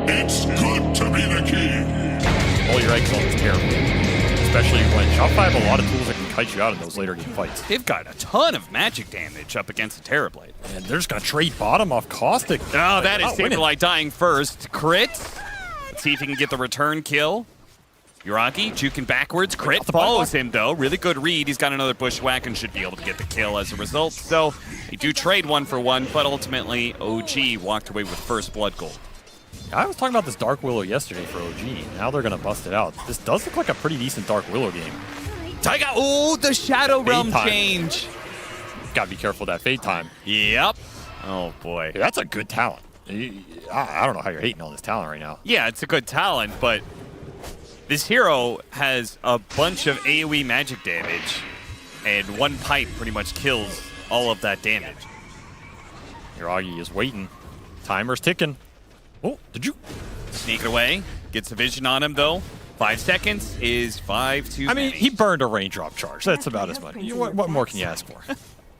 It's good to be the king. All your eggs on is terrible. Especially when Shopify have a lot of tools that can kite you out in those later game fights. They've got a ton of magic damage up against the Terrorblade. And they're just going to trade bottom off Caustic. Oh, that is Saberlight dying first. Crit. Let's see if he can get the return kill. Yuragi juking backwards. Crit follows him, though. Really good read. He's got another bushwhack and should be able to get the kill as a result. So they do trade 1 for 1, but ultimately OG walked away with first blood gold. I was talking about this Dark Willow yesterday for OG. Now they're going to bust it out. This does look like a pretty decent Dark Willow game. Taiga, oh, the Shadow Realm change. Got to be careful of that Fade time. Yep. Oh, boy. Hey, that's a good talent. I don't know how you're hating on this talent right now. Yeah, it's a good talent, but this hero has a bunch of AoE magic damage, and one pipe pretty much kills all of that damage. Yuragi is waiting. Timer's ticking. Oh, did you? Sneak it away. Gets a vision on him, though. 5 seconds is 5 too I mean, many. he burned a raindrop charge. That's about as much. What more can you ask for?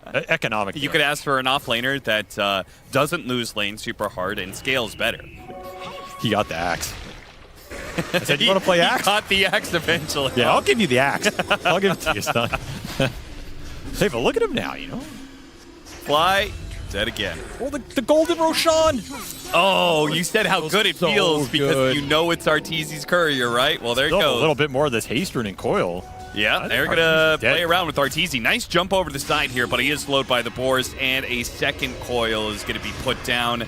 Economic. You could ask for an offlaner that doesn't lose lane super hard and scales better. He got the axe. I said, you want to play axe? He caught the axe eventually. Yeah, I'll give you the axe. I'll give it to you, son. Hey, but look at him now, you know? Fly. Dead again. Oh, the golden Roshan. Oh, you said how good it feels because you know it's Arteezy's courier, right? Well, there it goes. A little bit more of this haste rune and coil. Yeah, they're going to play around with Arteezy. Nice jump over the side here, but he is slowed by the boars, and a second coil is going to be put down.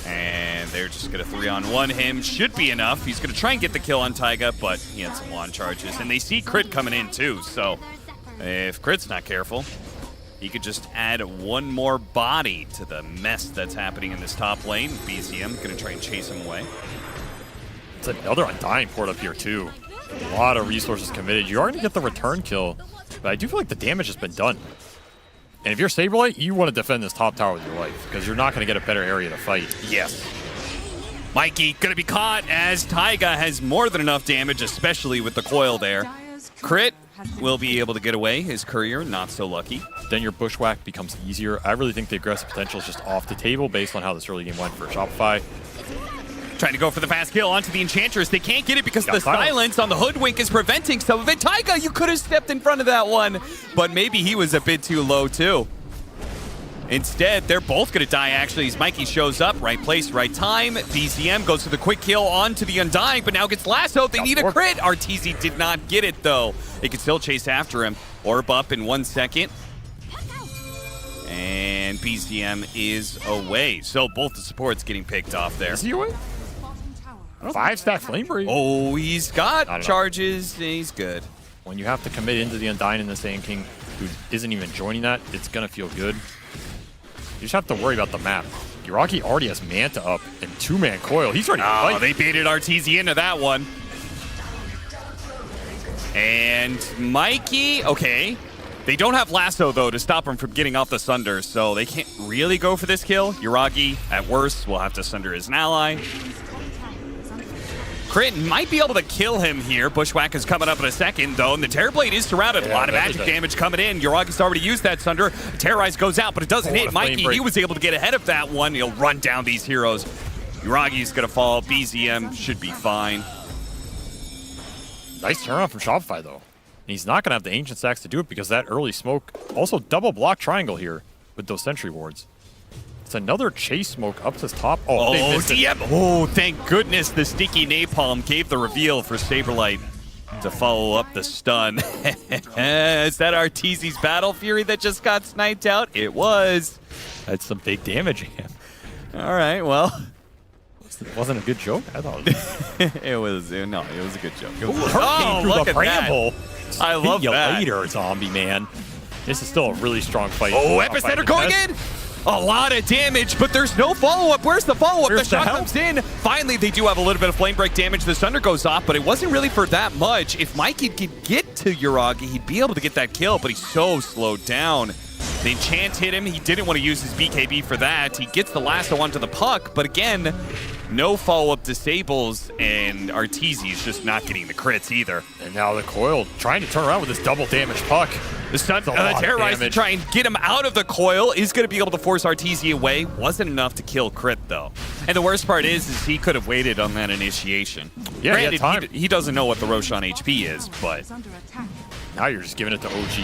And they're just going to 3-on-1 him. Should be enough. He's going to try and get the kill on Taiga, but he had some lawn charges. And they see Crit coming in, too. So if Crit's not careful, he could just add one more body to the mess that's happening in this top lane. BZM going to try and chase him away. It's another Undying port up here, too. A lot of resources committed. You are going to get the return kill, but I do feel like the damage has been done. And if you're Saberlight, you want to defend this top tower with your life, because you're not going to get a better area to fight. Yes. Mikey going to be caught as Taiga has more than enough damage, especially with the coil there. Crit will be able to get away. His courier, not so lucky. Then your bushwhack becomes easier. I really think the aggressive potential is just off the table based on how this early game went for Shopify. Trying to go for the fast kill onto the Enchantress. They can't get it because the silence on the Hoodwink is preventing some of it. Taiga, you could have stepped in front of that one, but maybe he was a bit too low too. Instead, they're both going to die, actually, as Mikey shows up. Right place, right time. BZM goes for the quick kill onto the Undying, but now gets lassoed. They need a crit. Arteezy did not get it, though. They can still chase after him. Orb up in 1 second. And BZM is away. So both the supports getting picked off there. Is he away? 5-stack Flame Break. Oh, he's got charges. He's good. When you have to commit into the Undying and the Sand King, who isn't even joining that, it's going to feel good. You just have to worry about the map. Yuragi already has Manta up and 2-man coil. He's ready to fight. They baited Arteezy into that one. And Mikey, okay. They don't have Lasso, though, to stop him from getting off the Sunder, so they can't really go for this kill. Yuragi, at worst, will have to Sunder as an ally. Crit might be able to kill him here. Bushwhack is coming up in a second, though, and the Terrorblade is surrounded. A lot of magic damage coming in. Yuragi's already used that Sunder. Terrorize goes out, but it doesn't hit Mikey. He was able to get ahead of that one. He'll run down these heroes. Yuragi's going to fall. BZM should be fine. Nice turnaround from Shopify, though. And he's not going to have the Ancient Stacks to do it because that early smoke. Also, double block triangle here with those Sentry Wards. It's another chase smoke up to the top. Oh, DM. Oh, thank goodness the sticky napalm gave the reveal for Saberlight to follow up the stun. Is that Arteezy's Battle Fury that just got sniped out? It was. That's some big damage again. All right, well. It wasn't a good joke? I thought it was. It was a good joke. Oh, look at that. I love that. Later, zombie man. This is still a really strong fight. Oh, Epicenter going in. A lot of damage, but there's no follow-up. Where's the follow-up? The shot comes in. Finally, they do have a little bit of flame break damage. The Thunder goes off, but it wasn't really for that much. If Mikey could get to Yuragi, he'd be able to get that kill, but he's so slowed down. The enchant hit him. He didn't want to use his BKB for that. He gets the lasso onto the puck, but again, no follow-up disables, and Arteezy is just not getting the crits either. And now the coil trying to turn around with this double damage puck. The stun, Terrorize to try and get him out of the coil is going to be able to force RTZ away. Wasn't enough to kill Crit, though. And the worst part is he could have waited on that initiation. Yeah, granted, he doesn't know what the Roshan HP is, but... Now you're just giving it to OG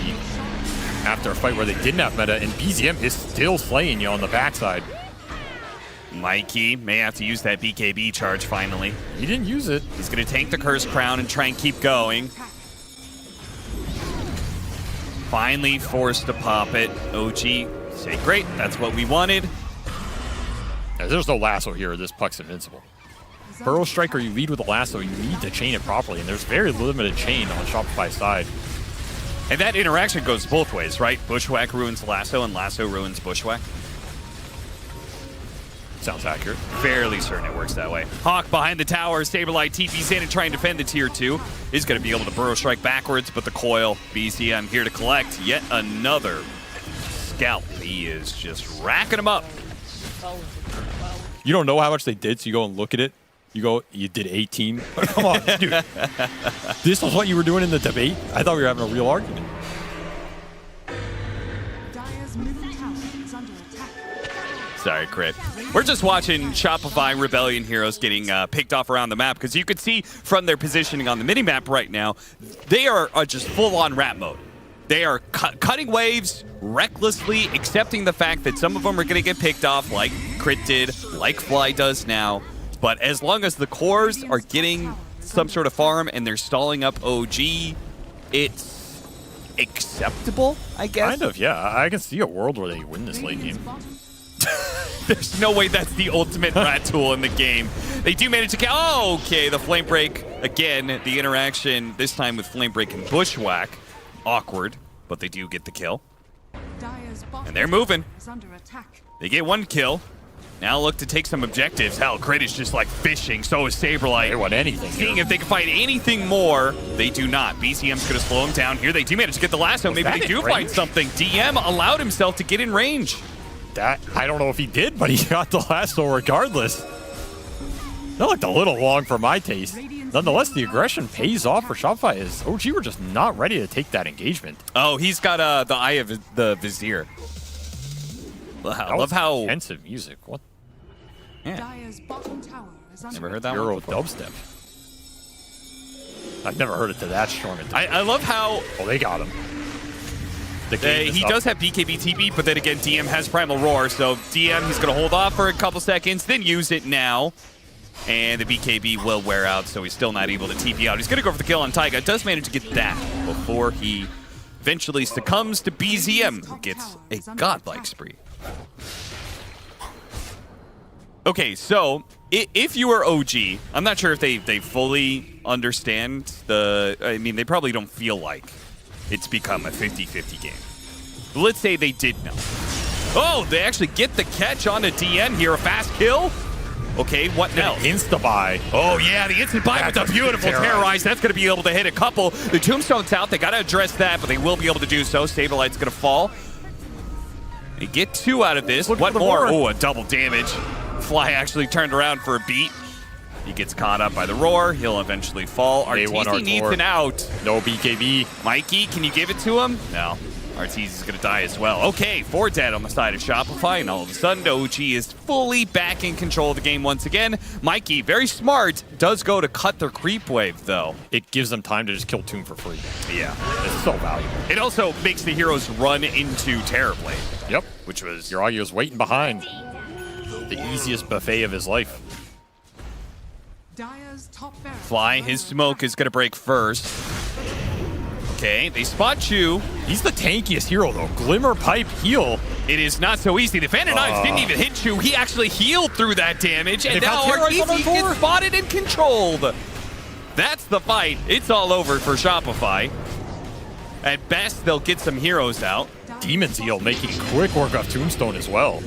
after a fight where they didn't have meta, and BZM is still slaying you on the backside. Mikey may have to use that BKB charge finally. He didn't use it. He's going to tank the Curse Crown and try and keep going. Finally forced to pop it. OG say, great, that's what we wanted. There's no lasso here. This puck's invincible. Burrow Striker, you lead with a lasso. You need to chain it properly, and there's very limited chain on Shopify's side. And that interaction goes both ways, right? Bushwhack ruins lasso, and lasso ruins bushwhack. Sounds accurate. Fairly certain it works that way. Hawk behind the tower. Saberlight TP's in and trying to defend the tier 2. He's going to be able to burrow strike backwards, but the coil. BZM here to collect yet another scalp. He is just racking them up. You don't know how much they did, so you go and look at it. You go, you did 18. Come on, dude. This was what you were doing in the debate? I thought we were having a real argument. Sorry, Crit. We're just watching Shopify Rebellion heroes getting picked off around the map because you could see from their positioning on the minimap right now, they are just full-on rat mode. They are cutting waves recklessly, accepting the fact that some of them are going to get picked off like Crit did, like Fly does now. But as long as the cores are getting some sort of farm and they're stalling up OG, it's acceptable, I guess. Kind of, yeah. I can see a world where they win this late game. There's no way that's the ultimate rat tool in the game. They do manage to oh, okay, the Flame Break. Again, the interaction this time with Flame Break and Bushwhack. Awkward, but they do get the kill. And they're moving. They get one kill. Now look to take some objectives. Hell, Crit is just like fishing. So is Saberlight. They want anything. Seeing if they can find anything more. They do not. BCM's going to slow him down here. They do manage to get the lasso. Maybe they do find something. DM allowed himself to get in range. That, I don't know if he did, but he got the lasso regardless. That looked a little long for my taste. Nonetheless, the aggression pays off for Shopify. As OG were just not ready to take that engagement. Oh, he's got the Eye of the Vizier. I love how intensive music. What? Yeah. Never heard that Euro one before. dubstep. I've never heard it to that strong. I love how. Oh, they got him. He does have BKB TP, but then again, DM has Primal Roar, so DM, he's going to hold off for a couple seconds, then use it now. And the BKB will wear out, so he's still not able to TP out. He's going to go for the kill on Taiga. Does manage to get that before he eventually succumbs to BZM, who gets a godlike spree. Okay, so if you are OG, I'm not sure if they fully understand the... I mean, they probably don't feel like it's become a 50-50 game. But let's say they did know. Oh, they actually get the catch on a DN here. A fast kill. Okay, what now? Insta-buy. Oh, yeah, the instant buy with the beautiful Terrorize. That's going to be able to hit a couple. The Tombstone's out. They got to address that, but they will be able to do so. Saberlight's going to fall. They get 2 out of this. What more? Oh, a double damage. Fly actually turned around for a beat. He gets caught up by the roar. He'll eventually fall. RTZ needs an out. No BKB. Mikey, can you give it to him? No. RTZ is going to die as well. Okay, 4 dead on the side of Shopify, and all of a sudden, OG is fully back in control of the game once again. Mikey, very smart, does go to cut their creep wave, though. It gives them time to just kill Tomb for free. Yeah. It's so valuable. It also makes the heroes run into Terrorblade. Yep. Which was, Uragi was waiting behind. The easiest buffet of his life. Fly, his smoke is going to break first. Okay, they spot you. He's the tankiest hero, though. Glimmer Pipe heal. It is not so easy. The Phantom Knives didn't even hit you. He actually healed through that damage, and now RTZ gets spotted and controlled. That's the fight. It's all over for Shopify. At best, they'll get some heroes out. Demon's Heal making quick work of Tombstone as well.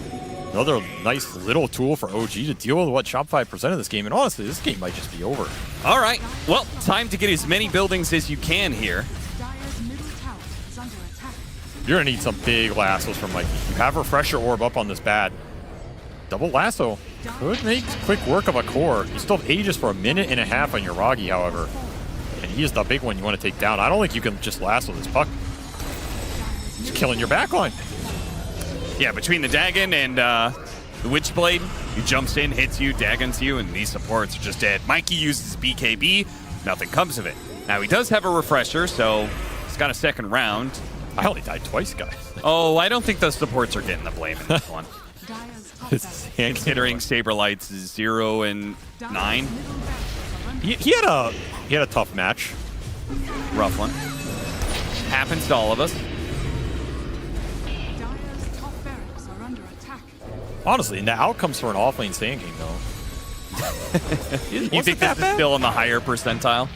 Another nice little tool for OG to deal with what Shopify presented this game. And honestly, this game might just be over. All right. Well, time to get as many buildings as you can here. You're going to need some big lassos from Mikey. You have Refresher Orb up on this bat. Double lasso could make quick work of a core. You still have Aegis for 1.5 minutes on your Ragi, however. And he is the big one you want to take down. I don't think you can just lasso this puck. Just killing your backline. Yeah, between the Dagon and the Witchblade, he jumps in, hits you, Dagons you, and these supports are just dead. Mikey uses BKB, nothing comes of it. Now, he does have a refresher, so he's got a second round. I only died twice, guys. Oh, I don't think the supports are getting the blame in this one. Considering Saberlight's 0 and 9. He had a tough match. Rough one. Happens to all of us. Honestly, and the outcomes for an off-lane Sand King, though. You think this is still in the higher percentile?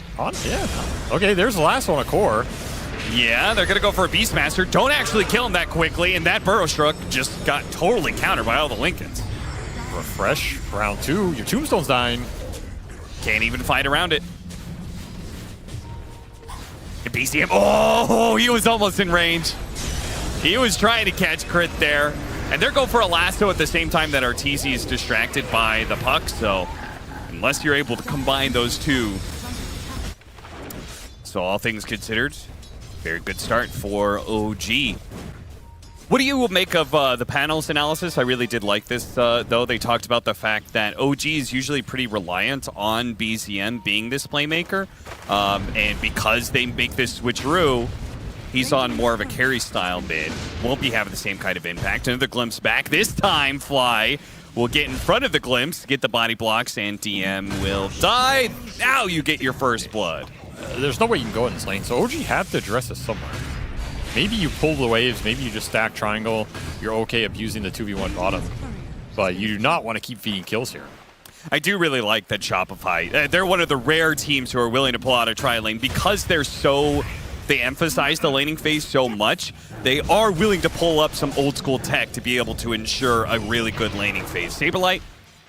Yeah. Okay, there's the last one, a core. Yeah, they're going to go for a Beastmaster. Don't actually kill him that quickly, and that Burrow Struck just got totally countered by all the Lincolns. Refresh, round 2. Your Tombstone's dying. Can't even fight around it. BCM. Oh, he was almost in range. He was trying to catch crit there. And they're going for a lasso at the same time that Arteezy is distracted by the puck. So unless you're able to combine those two. So all things considered, very good start for OG. What do you make of the panels analysis? I really did like this, though. They talked about the fact that OG is usually pretty reliant on BZM being this playmaker. And because they make this switcheroo, he's on more of a carry style mid. Won't be having the same kind of impact. Another glimpse back. This time, Fly will get in front of the glimpse, get the body blocks, and DM will die. Now you get your first blood. There's no way you can go in this lane, so OG have to address this somewhere. Maybe you pull the waves, maybe you just stack triangle. You're okay abusing the 2v1 bottom. But you do not want to keep feeding kills here. I do really like that Shopify. They're one of the rare teams who are willing to pull out a tri-lane because they emphasize the laning phase so much. They are willing to pull up some old school tech to be able to ensure a really good laning phase. Saberlight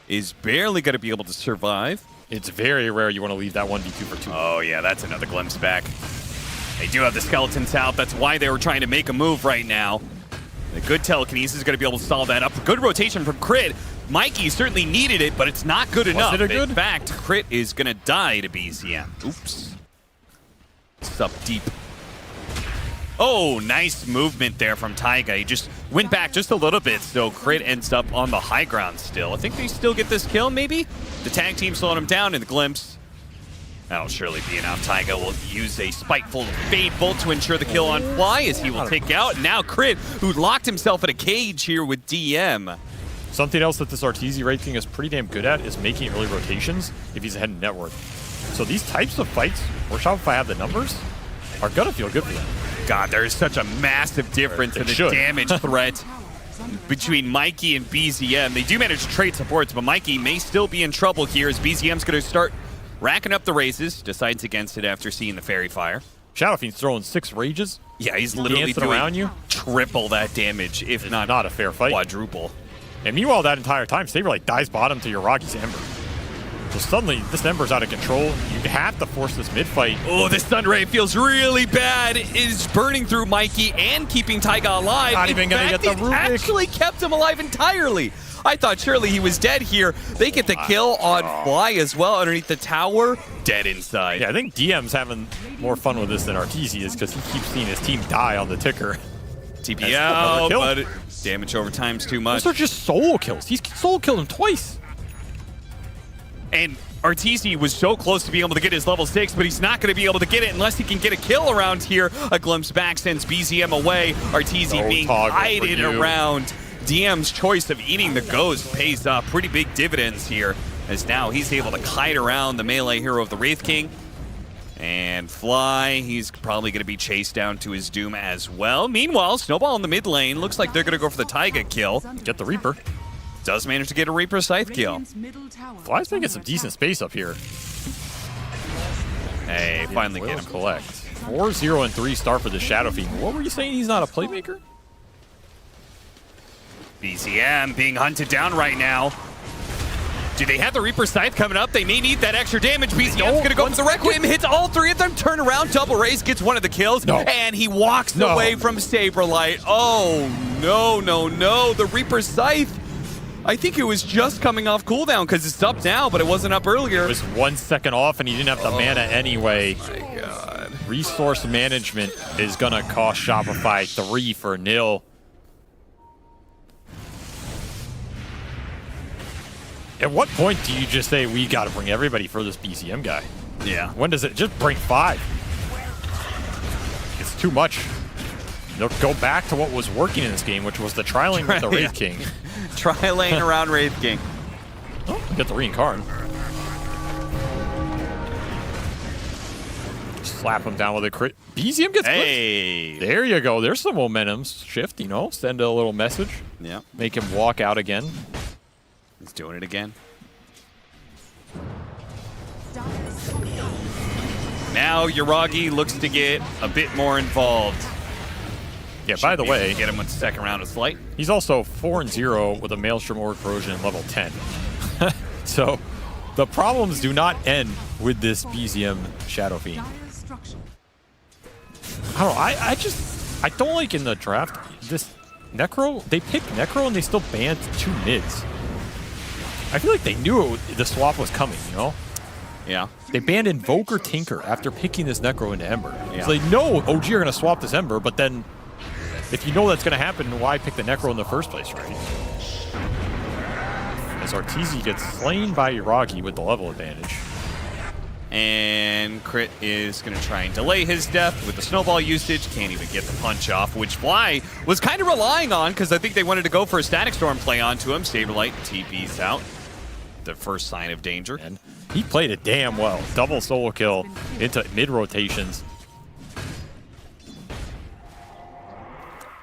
is barely going to be able to survive. It's very rare you want to leave that 1v2 for 2. Oh yeah, that's another glimpse back. They do have the skeletons out. That's why they were trying to make a move right now. The good telekinesis is going to be able to solve that up. Good rotation from Crit. Mikey certainly needed it, but it's not good enough. In fact, Crit is going to die to BZM. Oops. It's up deep. Oh, nice movement there from Taiga. He just went back just a little bit, so Crit ends up on the high ground still. I think they still get this kill, maybe? The tag team slowing him down in the glimpse. That'll surely be enough. Taiga will use a spiteful Fade Bolt to ensure the kill on Fly as he will take out. Now Crit, who locked himself in a cage here with DM. Something else that this Arteezy rating is pretty damn good at is making early rotations if he's ahead in net worth. So these types of fights where Shopify have the numbers are going to feel good for them. God, there's such a massive difference in the damage threat between Mikey and BZM. They do manage to trade supports, but Mikey may still be in trouble here as BZM's going to start racking up the raises, decides against it after seeing the Fairy Fire. Shadow Fiend's throwing 6 rages. Yeah, he's literally doing around you. Triple that damage, if not a fair fight. Quadruple. And meanwhile, that entire time, Saberlight dies bottom to your Rocky's Ember. So suddenly, this Ember's out of control. You have to force this mid-fight. Oh, this Sunray feels really bad. It is burning through Mikey and keeping Taiga alive. Not even going to get the Rubik. Actually kept him alive entirely. I thought surely he was dead here. They get the kill on Fly as well underneath the tower. Dead inside. Yeah, I think DM's having more fun with this than Arteezy is because he keeps seeing his team die on the ticker. TP out, but damage over time's too much. Those are just solo kills. He's solo killed him twice. And Arteezy was so close to being able to get his level 6, but he's not going to be able to get it unless he can get a kill around here. A glimpse back sends BZM away. Arteezy being guided around. DM's choice of eating the ghost pays pretty big dividends here, as now he's able to kite around the melee hero of the Wraith King. And Fly, he's probably going to be chased down to his doom as well. Meanwhile, Snowball in the mid lane. Looks like they're going to go for the Taiga kill. Get the Reaper. Does manage to get a Reaper Scythe kill. Fly's making some decent space up here. Hey, finally get him. Collect. 4-0 and 3 start for the Shadow Fiend. What were you saying? He's not a playmaker? BZM being hunted down right now. Do they have the Reaper Scythe coming up? They may need that extra damage. BZM's going to go for the Requiem, hits all 3 of them, turn around, double raise, gets one of the kills, and he walks away from Saberlight. Oh, no. The Reaper Scythe. I think it was just coming off cooldown because it's up now, but it wasn't up earlier. It was 1 second off, and he didn't have the mana anyway. My God. resource management is going to cost Shopify 3-0. At what point do you just say, we got to bring everybody for this BCM guy? Yeah. When does it just bring 5? It's too much. They'll go back to what was working in this game, which was the trialing with the Wraith King. Trialing around Wraith King. Oh, get the reincarn. Slap him down with a crit. BZM gets Hey! clipped. There you go. There's some momentum shift, you know. Send a little message. Yeah. Make him walk out again. He's doing it again. Now Yuragi looks to get a bit more involved. Yeah, by the way, get him with the second round of Slight. He's also 4-0 with a Maelstrom Orc Corrosion level 10. So the problems do not end with this BZM Shadow Fiend. I don't know. I don't like in the draft this Necro. They picked Necro and they still banned 2 mids. I feel like they knew the swap was coming, you know? Yeah. They banned Invoker Tinker after picking this Necro into Ember. Yeah. So they know OG are going to swap this Ember, but then if you know that's going to happen, why pick the Necro in the first place, right? As Arteezy gets slain by Yuragi with the level advantage. And Crit is going to try and delay his death with the snowball usage. Can't even get the punch off, which Fly was kind of relying on because I think they wanted to go for a Static Storm play onto him. Saberlight TP's out. The first sign of danger. And he played it damn well. Double solo kill into mid-rotations.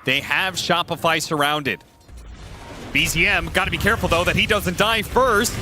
They have Shopify surrounded. BZM, got to be careful though that he doesn't die first.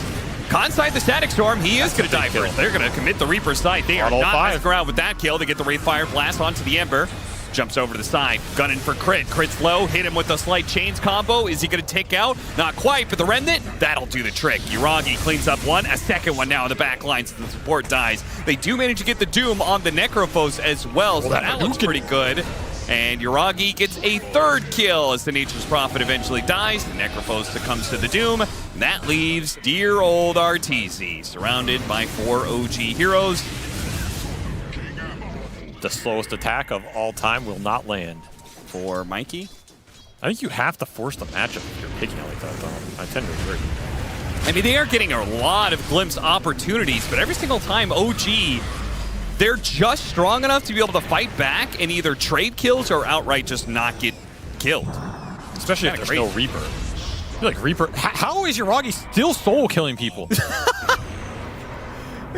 Conside the Static Storm, he is going to die first. They're going to commit the Reaper's Sight. They are not messing around with that kill. They get the Wraithfire Blast onto the Ember. Jumps over to the side, gunning for Crit. Crit's low, hit him with a slight chains combo. Is he going to take out? Not quite, but the Remnant, that'll do the trick. Yuragi cleans up one, a second one now in the back line, so the support dies. They do manage to get the Doom on the Necrophos as well, so that looks pretty good. And Yuragi gets a 3rd kill as the Nature's Prophet eventually dies. The Necrophos succumbs to the Doom. And that leaves dear old Arteezy, surrounded by 4 OG heroes. The slowest attack of all time will not land. For Mikey. I think you have to force the matchup if you're picking it like that, though. I tend to agree. I mean, they are getting a lot of glimpse opportunities, but every single time OG, they're just strong enough to be able to fight back and either trade kills or outright just not get killed. Especially if there's no Reaper. I feel like Reaper. How is Yuragi still solo killing people?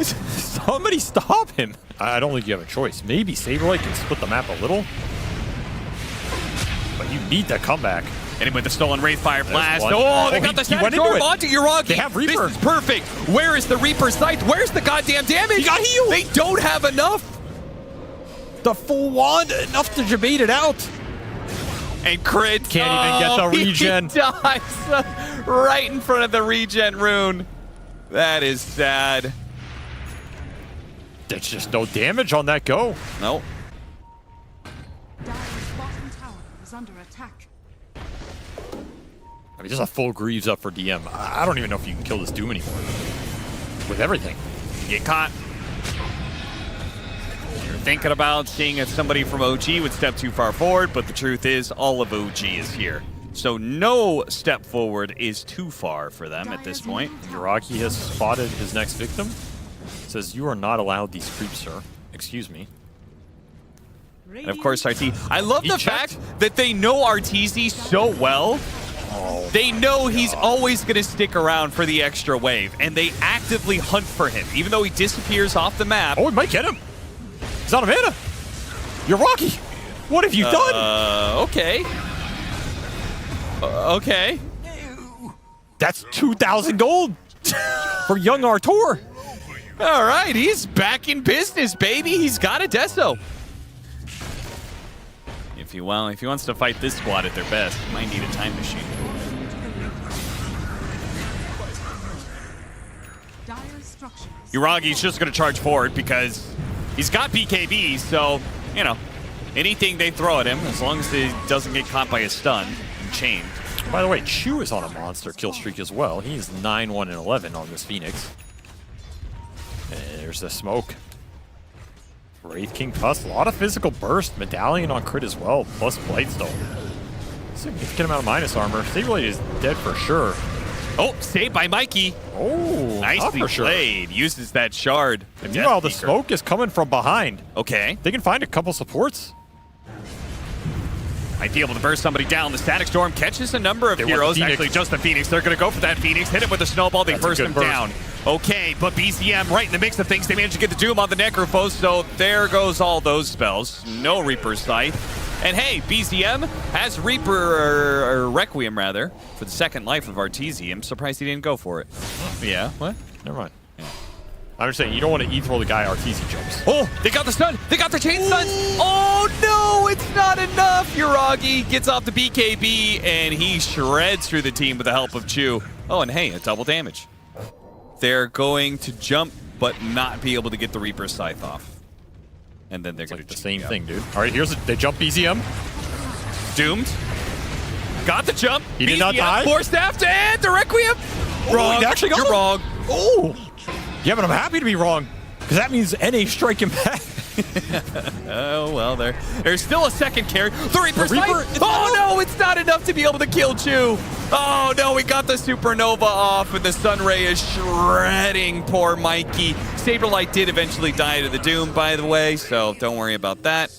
Somebody stop him. I don't think you have a choice. Maybe Saberlight can split the map a little. But you need that comeback. And him with the stolen Wraithfire Blast. Oh, they got the Static Storm onto Yuragi. They have Reaper. This is perfect. Where is the Reaper's Sight? Where's the goddamn damage? He got healed. They don't have enough. The full wand, enough to debate it out. And Crit can't even get the regen. He dies right in front of the regen rune. That is sad. There's just no damage on that go. Nope. Dire's bottom tower is under attack. I mean, there's a full Greaves up for DM. I don't even know if you can kill this Doom anymore. With everything. You get caught. You're thinking about seeing if somebody from OG would step too far forward, but the truth is all of OG is here. So no step forward is too far for them at this point. Yuragi has spotted his next victim. Says, you are not allowed these creeps, sir. Excuse me. And of course, Arteezy. I love the fact that they know Arteezy so well. They know he's always going to stick around for the extra wave, and they actively hunt for him, even though he disappears off the map. Oh, it might get him. He's out of mana. Yuragi, what have you done? Okay. Okay. That's 2,000 gold for young Artur. All right, he's back in business, baby. He's got a Deso. If he wants to fight this squad at their best, he might need a time machine. Yuragi's just going to charge forward because he's got BKB, so, you know, anything they throw at him, as long as he doesn't get caught by a stun and chained. By the way, Chu is on a monster kill streak as well. He's 9-1-11 on this Phoenix. And there's the smoke. Wraith King Tusk, a lot of physical burst. Medallion on crit as well, plus Blightstone. Significant amount of minus armor. Saberblade is dead for sure. Oh, saved by Mikey. Oh, Nicely for sure. played. Uses that shard. And meanwhile, the Death Seeker. smoke is coming from behind. Okay. They can find a couple supports. Might be able to burst somebody down. The Static Storm catches a number of They want the heroes. Phoenix. Actually, just the Phoenix. They're going to go for that Phoenix. Hit him with a snowball. They That's a burst good him burst. down. Okay, but BCM right in the mix of things. They managed to get the Doom on the Necrophos, so there goes all those spells. No Reaper's Scythe. And hey, BCM has Reaper, or Requiem rather, for the second life of Arteezy. I'm surprised he didn't go for it. Yeah, what? Never mind. I'm just saying, you don't want to E-throw the guy Arteezy jumps. Oh, they got the stun. They got the chain stun. Oh, no, it's not enough. Uragi gets off the BKB, and he shreds through the team with the help of Chu. Oh, and hey, a double damage. They're going to jump, but not be able to get the Reaper's Scythe off. And then they're going to The same thing, dude. All right, they jump BZM. Doomed. Got the jump. He did not die? Force staffed, and the Requiem. Wrong. he actually got You're him? wrong. Oh! Yeah, but I'm happy to be wrong, because that means NA striking back. Oh, well, there's still a second carry. The Reaper's Reaper- Scythe. Oh, no, it's not enough to be able to kill Chu. Oh, no, we got the Supernova off, and the Sunray is shredding poor Mikey. Saberlight did eventually die to the Doom, by the way, so don't worry about that.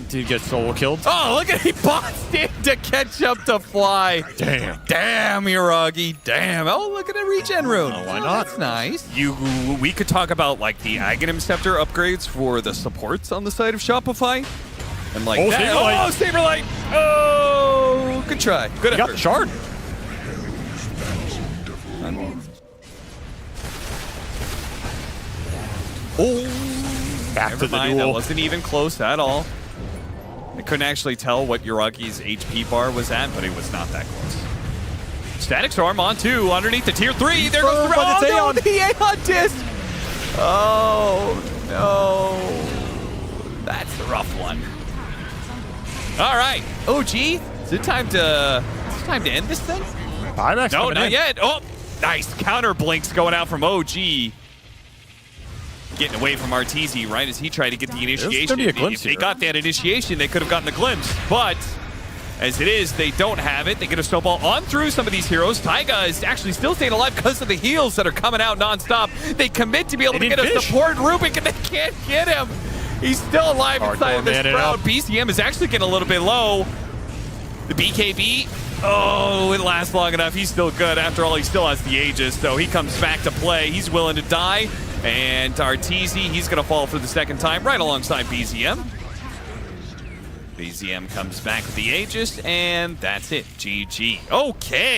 Did get solo killed? Oh, look at he boxed in to catch up to Fly. Damn. Damn, Uragi. Damn. Oh, look at a regen rune. Oh, why not? That's nice. We could talk about like the Aghanim Scepter upgrades for the supports on the side of Shopify. And like Oh, that. Saberlight. Oh, Saberlight. Oh, good try. Good You got effort. the shard. Oh. Back Never to the mind, that duel. wasn't even close at all. I couldn't actually tell what Uragi's HP bar was at, but it was not that close. Static Storm on 2, underneath the tier 3. There goes the But it's no, Aeon. the Aeon disc. Oh, no. That's a rough one. All right. OG, is it time to end this thing? Buyback's No, coming not in. yet. Oh, nice. Counter blinks going out from OG. Getting away from Arteezy right as he tried to get the initiation. gonna be a glimpse If they here. got that initiation, they could have gotten the glimpse. But as it is, they don't have it. They get a snowball on through some of these heroes. Taiga is actually still staying alive because of the heals that are coming out nonstop. They commit to be able They to get didn't a finish. support Rubik, and they can't get him. He's still alive inside Hardcore of this manning crowd. up. BCM is actually getting a little bit low. The BKB, oh, it lasts long enough. He's still good. After all, he still has the Aegis, so he comes back to play. He's willing to die. And Arteezy, he's going to fall for the second time right alongside BZM. BZM comes back with the Aegis, and that's it. GG. Okay.